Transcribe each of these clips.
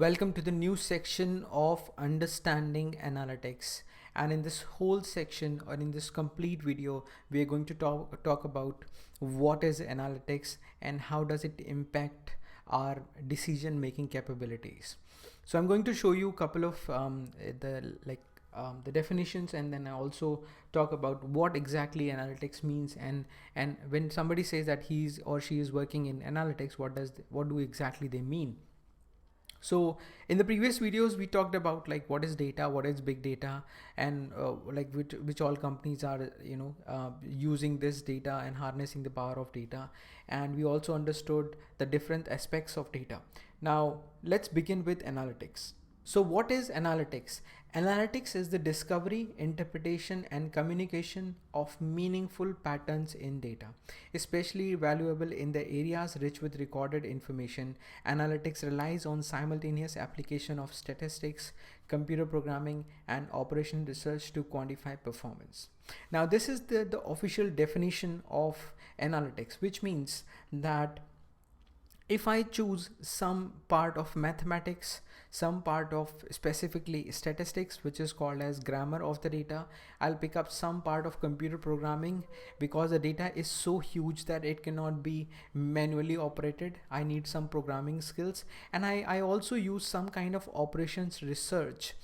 Welcome to the new section of understanding analytics. And in this whole section, or in this complete video, we are going to talk about what is analytics and how does it impact our decision making capabilities. So I'm going to show you a couple of the definitions, and then I also talk about what exactly analytics means, and when somebody says that he's or she is working in analytics, what do exactly they mean. So in the previous videos we talked about like what is data, what is big data, and like which all companies are using this data and harnessing the power of data, and we also understood the different aspects of data. Now let's begin with analytics. So what is analytics? Analytics is the discovery, interpretation, and communication of meaningful patterns in data. Especially valuable in the areas rich with recorded information, analytics relies on simultaneous application of statistics, computer programming, and operation research to quantify performance. Now this is the official definition of analytics, which means that if I choose some part of mathematics, some part of specifically statistics, which is called as grammar of the data, I'll pick up some part of computer programming because the data is so huge that it cannot be manually operated. I need some programming skills, and I also use some kind of operations research,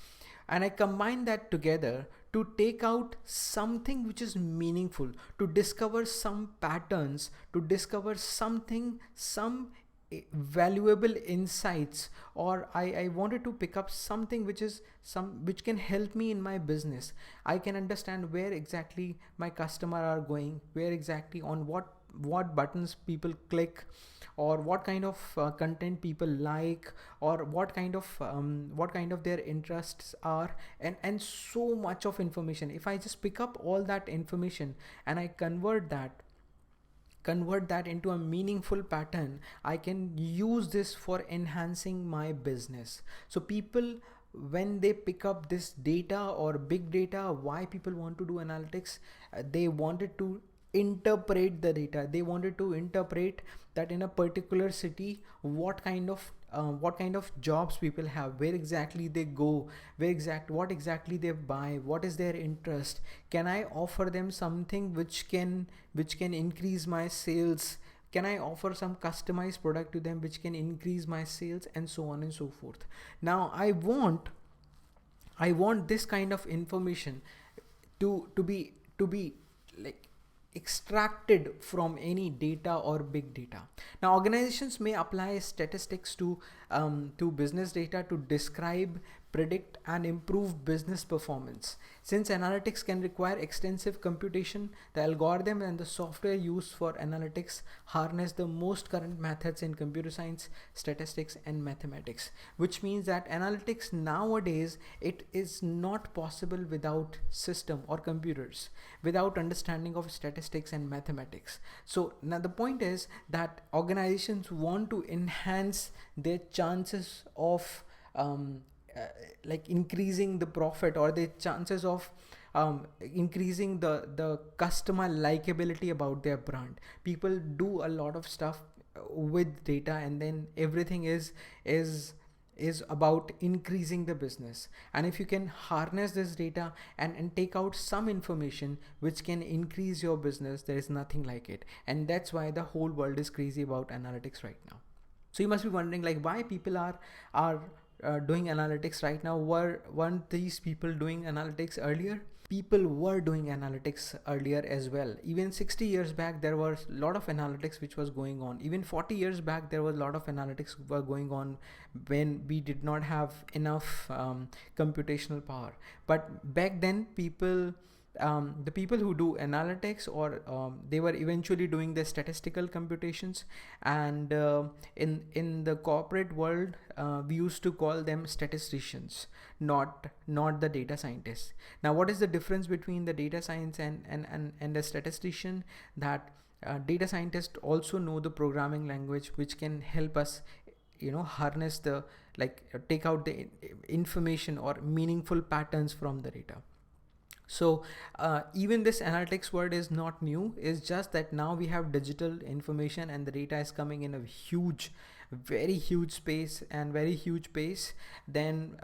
and I combine that together to take out something which is meaningful, to discover some patterns, to discover some valuable insights, or I wanted to pick up something which can help me in my business. I can understand where exactly my customer are going, where exactly on what buttons people click, or what kind of content people like, or what kind of their interests are, and so much of information. If I just pick up all that information and I convert that into a meaningful pattern, I can use this for enhancing my business. So people, when they pick up this data or big data, why people want to do analytics? They wanted to interpret the data. They wanted to interpret that in a particular city, what kind of jobs people have, where exactly they go, what exactly they buy, what is their interest. Can I offer them something which can increase my sales? Can I offer some customized product to them which can increase my sales, and so on and so forth. Now I want this kind of information to be like extracted from any data or big data. Now organizations may apply statistics to business data to describe, predict, and improve business performance. Since analytics can require extensive computation, the algorithm and the software used for analytics harness the most current methods in computer science, statistics, and mathematics, which means that analytics nowadays, it is not possible without system or computers, without understanding of statistics and mathematics. So now the point is that organizations want to enhance their chances of like increasing the profit, or the chances of increasing the customer likability about their brand. People do a lot of stuff with data, and then everything is about increasing the business. And if you can harness this data and take out some information which can increase your business, there is nothing like it. And that's why the whole world is crazy about analytics right now. So you must be wondering like why people are doing analytics right now. Weren't these people doing analytics earlier? People were doing analytics earlier as well. Even 60 years back there was a lot of analytics which was going on. Even 40 years back there was a lot of analytics were going on when we did not have enough computational power. But back then the people who do analytics, or they were eventually doing the statistical computations, and in the corporate world we used to call them statisticians, not the data scientists. Now what is the difference between the data science and the statistician? That data scientists also know the programming language which can help us harness the take out the information or meaningful patterns from the data. So even this analytics word is not new. It's just that now we have digital information and the data is coming in a huge very huge space and very huge pace, then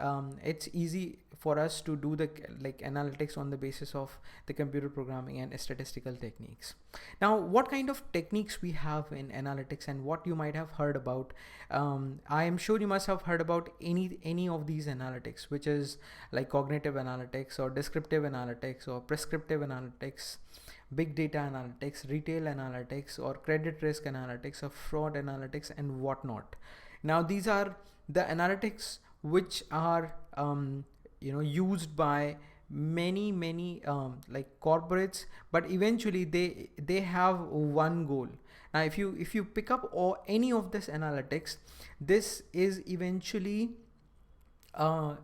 it's easy for us to do the like analytics on the basis of the computer programming and statistical techniques. Now, what kind of techniques we have in analytics and what you might have heard about? I am sure you must have heard about any of these analytics, which is like cognitive analytics or descriptive analytics or prescriptive analytics, big data analytics, retail analytics, or credit risk analytics, or fraud analytics, and whatnot. Now, these are the analytics which are used by many like corporates, but eventually they have one goal. Now, if you pick up or any of this analytics, this is eventually uh,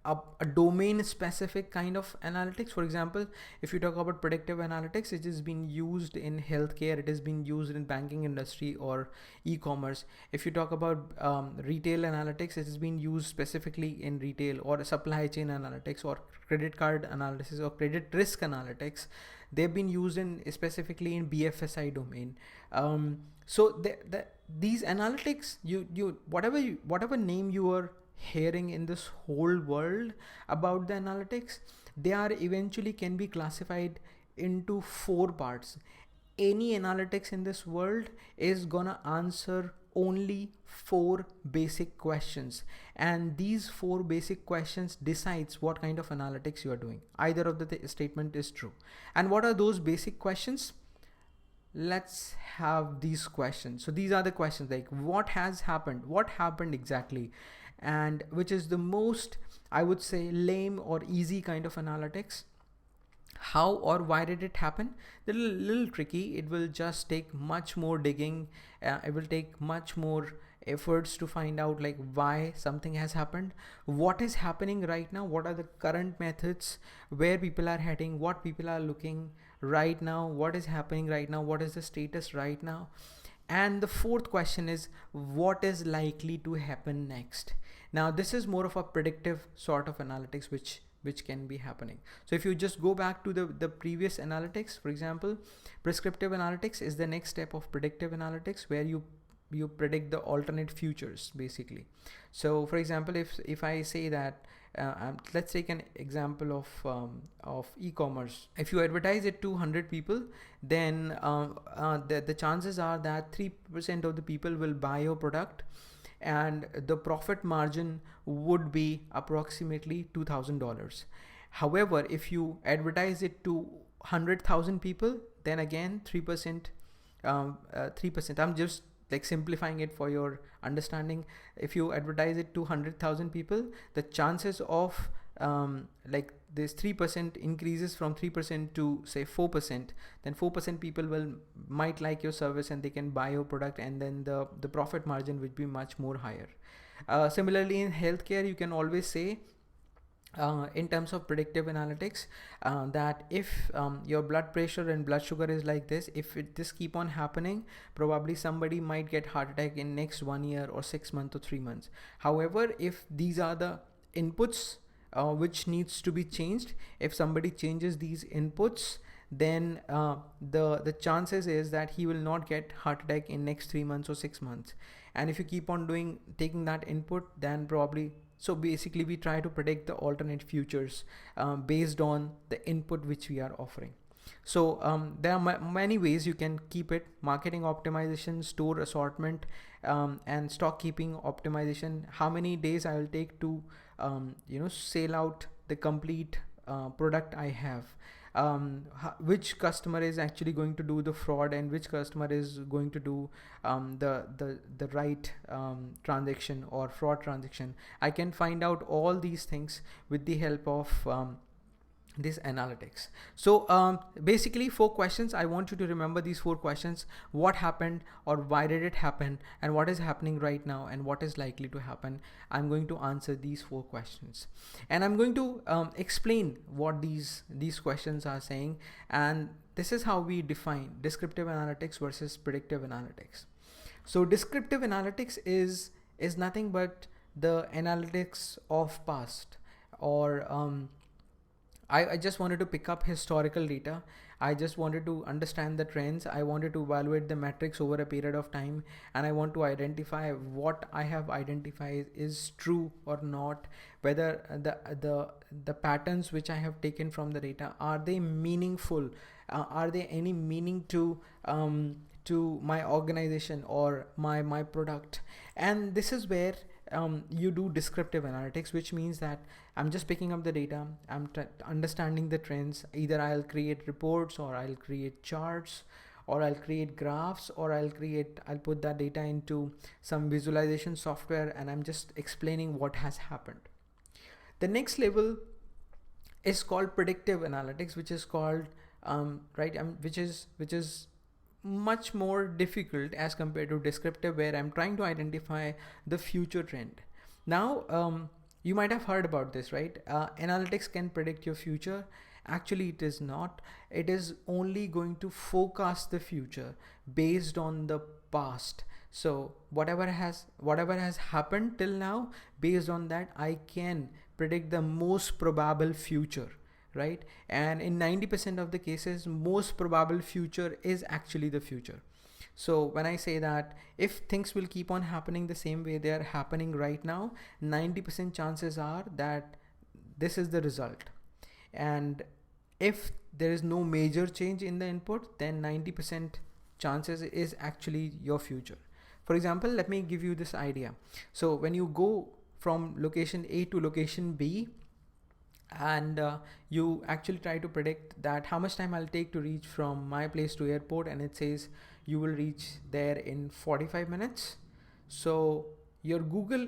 a domain specific kind of analytics. For example, if you talk about predictive analytics, it is being used in healthcare, it is being used in banking industry or e-commerce. If you talk about retail analytics, it is being used specifically in retail, or supply chain analytics, or credit card analysis, or credit risk analytics. They've been used in specifically in BFSI domain. So these analytics, whatever name you are hearing in this whole world about the analytics, they are eventually can be classified into four parts. Any analytics in this world is gonna answer only four basic questions, and these four basic questions decides what kind of analytics you are doing. Either of the statement is true. And what are those basic questions? Let's have these questions. So these are the questions like what has happened, what happened exactly, and which is the most, I would say, lame or easy kind of analytics. How or why did it happen? Little tricky. It will just take much more digging. It will take much more efforts to find out like why something has happened, what is happening right now, what are the current methods, where people are heading, what people are looking right now, what is happening right now, what is the status right now. And the fourth question is what is likely to happen next. Now, this is more of a predictive sort of analytics which can be happening. So if you just go back to the previous analytics, for example, prescriptive analytics is the next step of predictive analytics, where you predict the alternate futures basically. So for example, if I say that let's take an example of e-commerce. If you advertise it to 100 people, then the chances are that 3% of the people will buy your product, and the profit margin would be approximately $2,000. However, if you advertise it to 100,000 people, then again 3%. 3%. I'm just like simplifying it for your understanding. If you advertise it to 100,000 people, the chances of like this 3% increases from 3% to say 4%, then 4% people might like your service and they can buy your product, and then the profit margin would be much more higher. Similarly, in healthcare, you can always say in terms of predictive analytics, that if your blood pressure and blood sugar is like this, if this keep on happening, probably somebody might get heart attack in next 1 year or 6 months or 3 months. However, if these are the inputs which needs to be changed, if somebody changes these inputs, then the chances is that he will not get heart attack in next 3 months or 6 months. And if you keep on taking that input, then probably, so basically we try to predict the alternate futures based on the input which we are offering. So there are many ways you can keep it: marketing optimization, store assortment, and stock keeping optimization. How many days I will take to sell out the complete product I have, which customer is actually going to do the fraud, and which customer is going to do the right transaction or fraud transaction. I can find out all these things with the help of this analytics. So basically 4 questions. I want you to remember these 4 questions: what happened, or why did it happen, and what is happening right now, and what is likely to happen. I'm going to answer these 4 questions, and I'm going to explain what these questions are saying. And this is how we define descriptive analytics versus predictive analytics. So descriptive analytics is nothing but the analytics of past, or I just wanted to pick up historical data. I just wanted to understand the trends. I wanted to evaluate the metrics over a period of time, and I want to identify what I have identified is true or not. Whether the patterns which I have taken from the data, are they meaningful? Are there any meaning to my organization or my product? And this is where you do descriptive analytics, which means that I'm just picking up the data, I'm understanding the trends. Either I'll create reports, or I'll create charts, or I'll create graphs, or I'll put that data into some visualization software, and I'm just explaining what has happened. The next level is called predictive analytics, which is called which is much more difficult as compared to descriptive, where I'm trying to identify the future trend. Now, you might have heard about this, right? Analytics can predict your future. Actually, it is not. It is only going to forecast the future based on the past. So whatever has happened till now, based on that, I can predict the most probable future, right? And in 90% of the cases, most probable future is actually the future. So when I say that if things will keep on happening the same way they are happening right now, 90% chances are that this is the result. And if there is no major change in the input, then 90% chances is actually your future. For example, let me give you this idea. So when you go from location A to location B, and you actually try to predict that how much time I'll take to reach from my place to airport, and it says you will reach there in 45 minutes. So your Google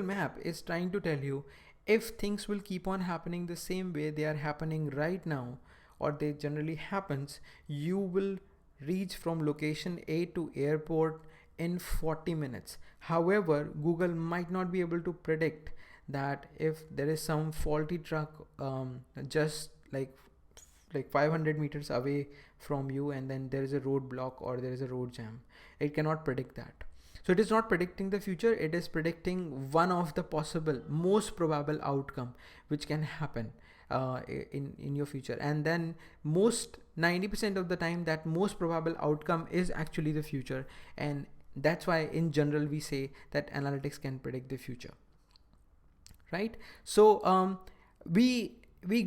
Map is trying to tell you, if things will keep on happening the same way they are happening right now, or they generally happens, you will reach from location A to airport in 40 minutes. However, Google might not be able to predict that if there is some faulty truck just like 500 meters away from you, and then there is a roadblock or there is a road jam. It cannot predict that. So it is not predicting the future, it is predicting one of the possible most probable outcome which can happen in your future. And then most 90% of the time, that most probable outcome is actually the future. And that's why in general we say that analytics can predict the future, right? So we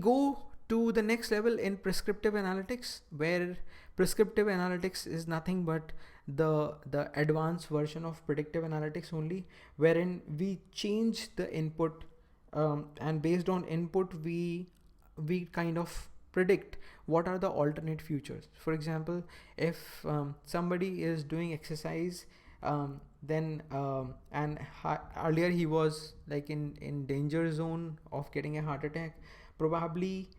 go to the next level in prescriptive analytics, where prescriptive analytics is nothing but the advanced version of predictive analytics only, wherein we change the input, and based on input we kind of predict what are the alternate futures. For example, if somebody is doing exercise, then earlier he was like in danger zone of getting a heart attack, probably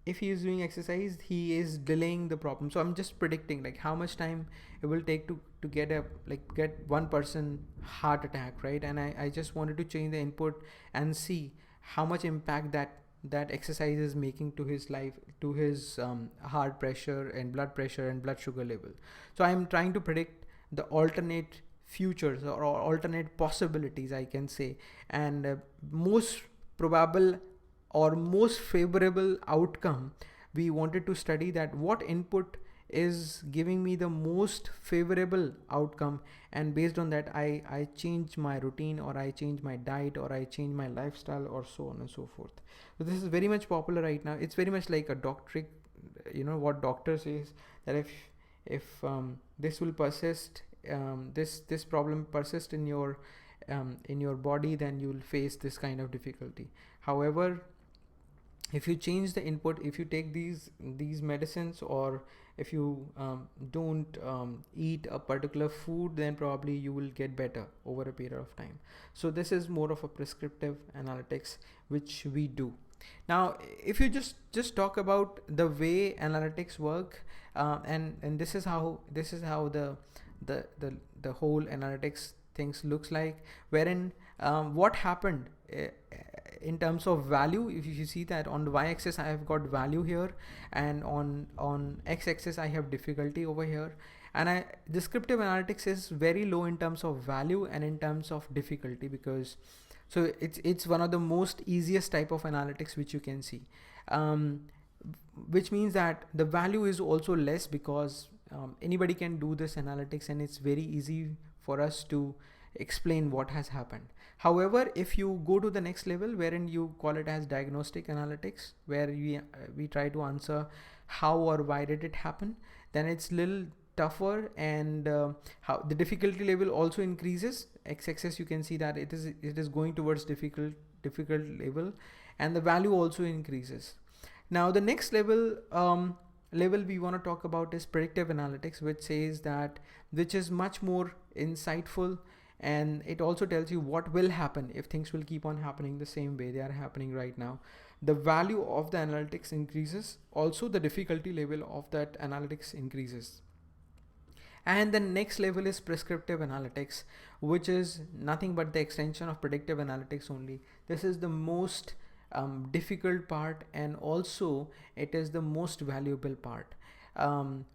if he is doing exercise, he is delaying the problem. So I'm just predicting like how much time it will take to get one person heart attack, right? And I just wanted to change the input and see how much impact that exercise is making to his life, to his heart pressure and blood sugar level. So I'm trying to predict the alternate futures or alternate possibilities, I can say, and most probable or most favorable outcome. We wanted to study that what input is giving me the most favorable outcome, and based on that I change my routine, or I change my diet, or I change my lifestyle, or so on and so forth. So this is very much popular right now. It's very much like a doctorate, what doctor says, that if this will persist, this problem persist in your body, then you will face this kind of difficulty. However, if you change the input, if you take these medicines, or if you don't eat a particular food, then probably you will get better over a period of time. So this is more of a prescriptive analytics which we do. Now if you just talk about the way analytics work, and this is how the whole analytics things looks like, wherein what happened in terms of value. If you see that on the y-axis I have got value here, and on x-axis I have difficulty over here, And descriptive analytics is very low in terms of value and in terms of difficulty, because so it's one of the most easiest type of analytics which you can see, um, which means that the value is also less, because anybody can do this analytics and it's very easy for us to explain what has happened. However, if you go to the next level, wherein you call it as diagnostic analytics, where we try to answer how or why did it happen, then it's little tougher, and how the difficulty level also increases. X-axis you can see that it is going towards difficult level, and the value also increases. Now the next level we want to talk about is predictive analytics, which is much more insightful, and it also tells you what will happen if things will keep on happening the same way they are happening right now. The value of the analytics increases, also the difficulty level of that analytics increases. And the next level is prescriptive analytics, which is nothing but the extension of predictive analytics only. This is the most difficult part, and also it is the most valuable part,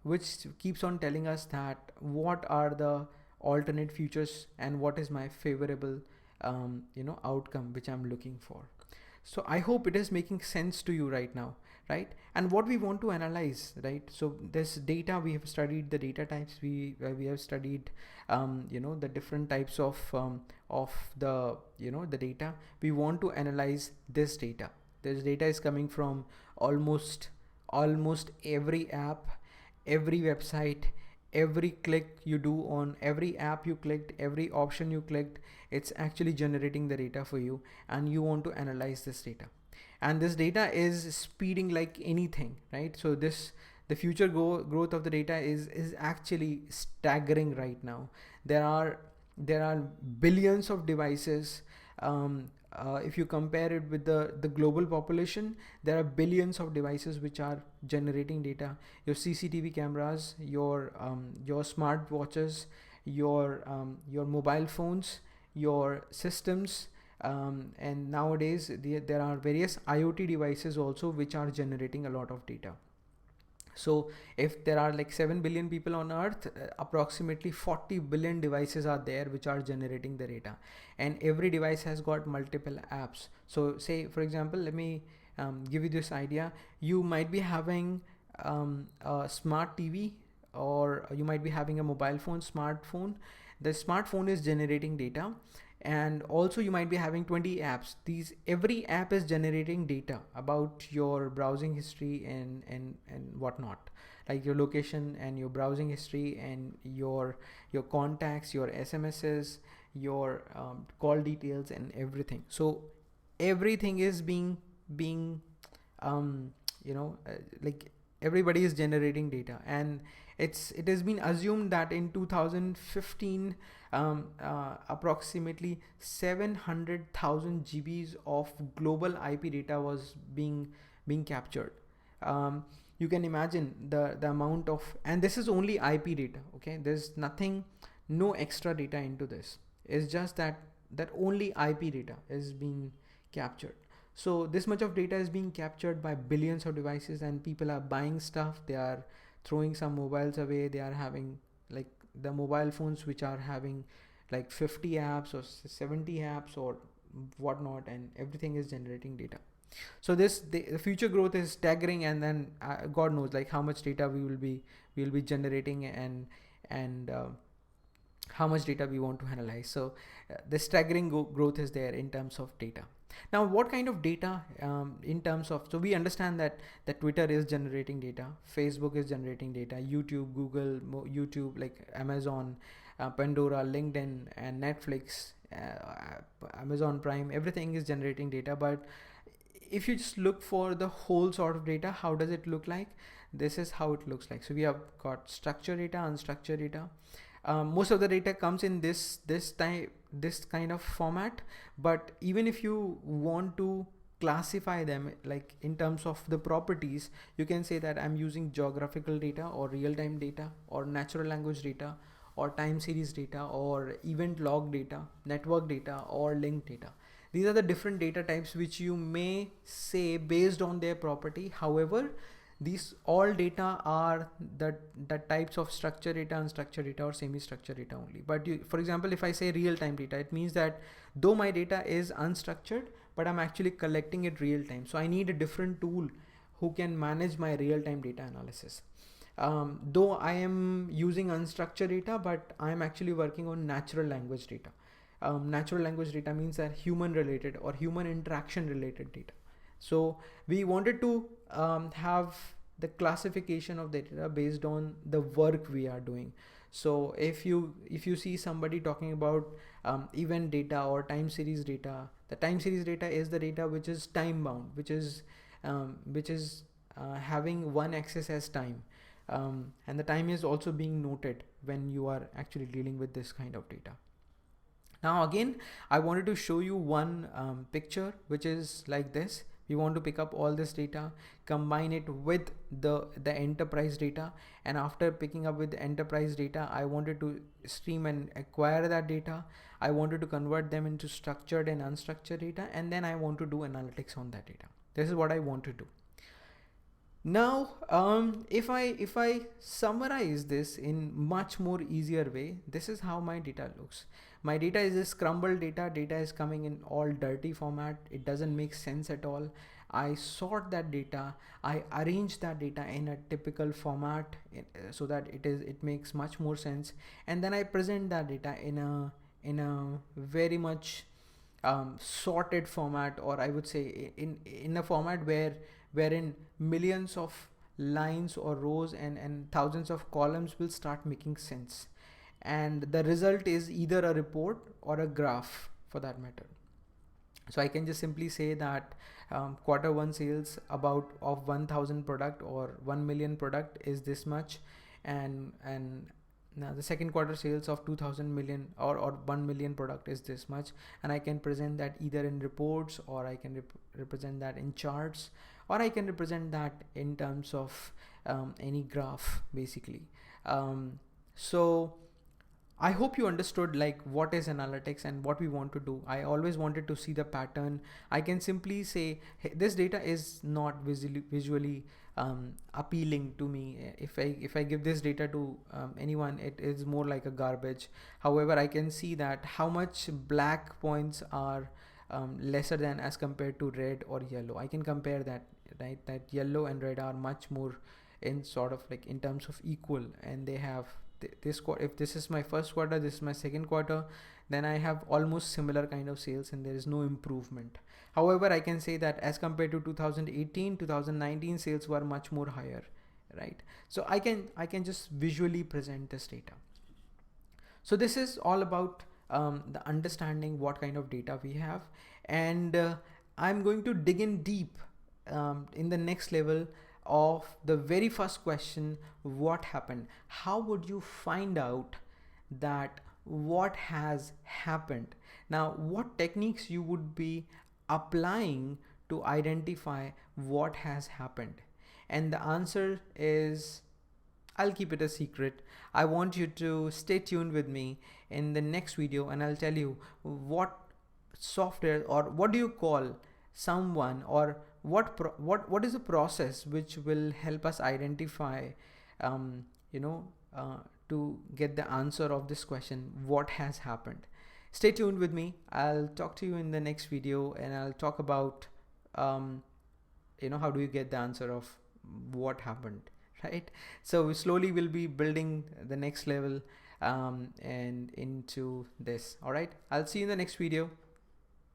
which keeps on telling us that what are the alternate futures and what is my favorable outcome which I'm looking for. So I hope it is making sense to you right now, right? And what we want to analyze, right? So this data, we have studied the data types, we have studied the different types of the the data. We want to analyze this data. This data is coming from almost every app, every website, every click you do on every app you clicked, every option you clicked. It's actually generating the data for you, and you want to analyze this data. And this data is speeding like anything, right? So the future growth of the data is actually staggering right now. There are billions of devices. If you compare it with the global population, there are billions of devices which are generating data. Your CCTV cameras, your smart watches, your mobile phones, your systems, and nowadays there are various IoT devices also which are generating a lot of data. So if there are like 7 billion people on earth, approximately 40 billion devices are there which are generating the data, and every device has got multiple apps. So say for example, let me give you this idea. You might be having a smart TV, or you might be having a mobile phone, smartphone. The smartphone is generating data, and also you might be having 20 apps. Every app is generating data about your browsing history and whatnot, like your location and your browsing history and your contacts, your SMSs, your call details and everything. So everything is being like everybody is generating data, and it has been assumed that in 2015 approximately 700,000 GBs of global IP data was being captured. You can imagine the amount of, and this is only IP data, okay? There's nothing, no extra data into this. It's just that only IP data is being captured. So this much of data is being captured by billions of devices, and people are buying stuff. They are throwing some mobiles away. They are having like the mobile phones which are having like 50 apps or 70 apps or whatnot, and everything is generating data. So the future growth is staggering, and then God knows like how much data we will be generating, and how much data we want to analyze. So the staggering growth is there in terms of data. Now what kind of data, in terms of, so we understand that Twitter is generating data, Facebook is generating data, YouTube, Google, YouTube, like Amazon, Pandora, LinkedIn and Netflix, Amazon Prime, everything is generating data. But if you just look for the whole sort of data, how does it look like? This is how it looks like. So we have got structured data, unstructured data. Most of the data comes in this kind of format, but even if you want to classify them like in terms of the properties, you can say that I'm using geographical data or real-time data or natural language data or time series data or event log data, network data or link data. These are the different data types which you may say based on their property. However, These all data are the types of structured data, unstructured data, or semi-structured data only. But for example, if I say real-time data, it means that though my data is unstructured, but I'm actually collecting it real time. So I need a different tool who can manage my real-time data analysis. Though I am using unstructured data, but I am actually working on natural language data. Natural language data means that human related or human interaction related data. So we wanted to have the classification of the data based on the work we are doing. So if you see somebody talking about event data or time series data, the time series data is the data which is time bound, which is having one axis as time, and the time is also being noted when you are actually dealing with this kind of data. Now again, I wanted to show you one picture which is like this. We want to pick up all this data, combine it with the enterprise data, and after picking up with the enterprise data, I wanted to stream and acquire that data. I wanted to convert them into structured and unstructured data, and then I want to do analytics on that data. This is what I want to do. Now, if I summarize this in much more easier way, this is how my data looks. My data is this crumbled data. Data is coming in all dirty format. It doesn't make sense at all. I sort that data. I arrange that data in a typical format so that it makes much more sense. And then I present that data in a very much sorted format, or I would say in a format wherein millions of lines or rows and thousands of columns will start making sense, and the result is either a report or a graph for that matter. So I can just simply say that Q1 sales of 1000 product or 1 million product is this much, and now the second quarter sales of 2000 million or 1 million product is this much, and I can present that either in reports, or I can represent that in charts, or I can represent that in terms of any graph basically. So I hope you understood like what is analytics and what we want to do. I always wanted to see the pattern. I can simply say, hey, this data is not visually appealing to me. If I give this data to anyone, it is more like a garbage. However, I can see that how much black points are lesser than as compared to red or yellow. I can compare that, right? That yellow and red are much more in sort of like in terms of equal, and they have this quarter. If this is my first quarter, this is my second quarter, then I have almost similar kind of sales and there is no improvement. However, I can say that as compared to 2018, 2019 sales were much more higher, right? So I can just visually present this data. So this is all about the understanding what kind of data we have, and I'm going to dig in deep in the next level of the very first question: what happened? How would you find out that what has happened? Now, what techniques you would be applying to identify what has happened? And the answer is, I'll keep it a secret. I want you to stay tuned with me in the next video, and I'll tell you what software, or what do you call someone, or what is the process which will help us identify to get the answer of this question, what has happened. Stay tuned with me. I'll talk to you in the next video, and I'll talk about how do you get the answer of what happened, right? So we slowly will be building the next level and into this. All right, I'll see you in the next video.